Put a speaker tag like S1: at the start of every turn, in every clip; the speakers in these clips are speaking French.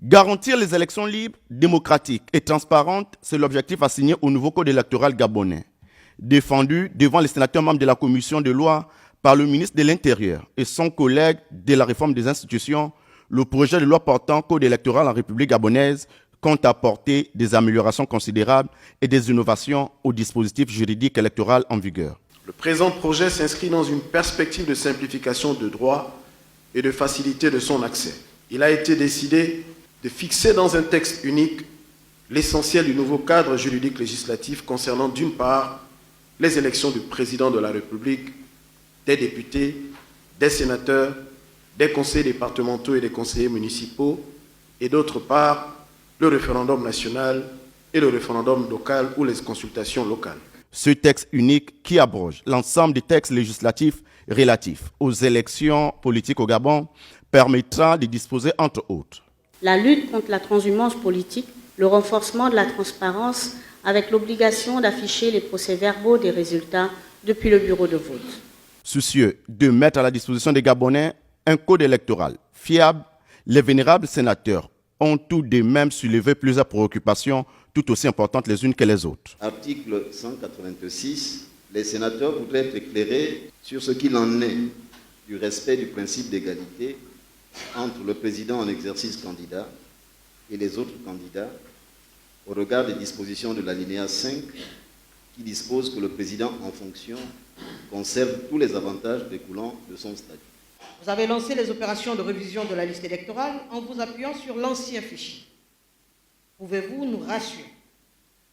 S1: Garantir les élections libres, démocratiques et transparentes, c'est l'objectif assigné au nouveau code électoral gabonais, défendu devant les sénateurs membres de la commission de loi par le ministre de l'Intérieur et son collègue de la réforme des institutions. Le projet de loi portant code électoral en République gabonaise compte apporter des améliorations considérables et des innovations au dispositif juridique électoral en vigueur.
S2: Le présent projet s'inscrit dans une perspective de simplification de droit et de facilité de son accès. Il a été décidé de fixer dans un texte unique l'essentiel du nouveau cadre juridique législatif concernant d'une part les élections du président de la République, des députés, des sénateurs, des conseils départementaux et des conseillers municipaux, et d'autre part le référendum national et le référendum local ou les consultations locales.
S1: Ce texte unique qui abroge l'ensemble des textes législatifs relatifs aux élections politiques au Gabon permettra de disposer entre autres
S3: la lutte contre la transhumance politique, le renforcement de la transparence avec l'obligation d'afficher les procès-verbaux des résultats depuis le bureau de vote.
S1: Soucieux de mettre à la disposition des Gabonais un code électoral fiable, les vénérables sénateurs ont tout de même soulevé plusieurs préoccupations tout aussi importantes les unes que les autres.
S4: Article 186, les sénateurs voudraient être éclairés sur ce qu'il en est du respect du principe d'égalité entre le président en exercice candidat et les autres candidats au regard des dispositions de l'alinéa 5 qui dispose que le président en fonction conserve tous les avantages découlant de son statut.
S5: Vous avez lancé les opérations de révision de la liste électorale en vous appuyant sur l'ancien fichier. Pouvez-vous nous rassurer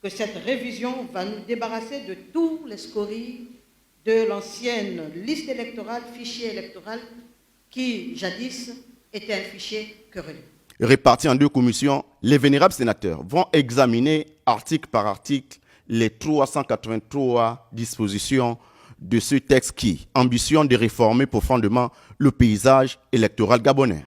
S5: que cette révision va nous débarrasser de tous les scories de l'ancienne liste électorale, fichier électoral, qui, jadis, était un fichier querelleux?
S1: Répartis en deux commissions, les vénérables sénateurs vont examiner article par article les 383 dispositions de ce texte qui ambitionne de réformer profondément le paysage électoral gabonais.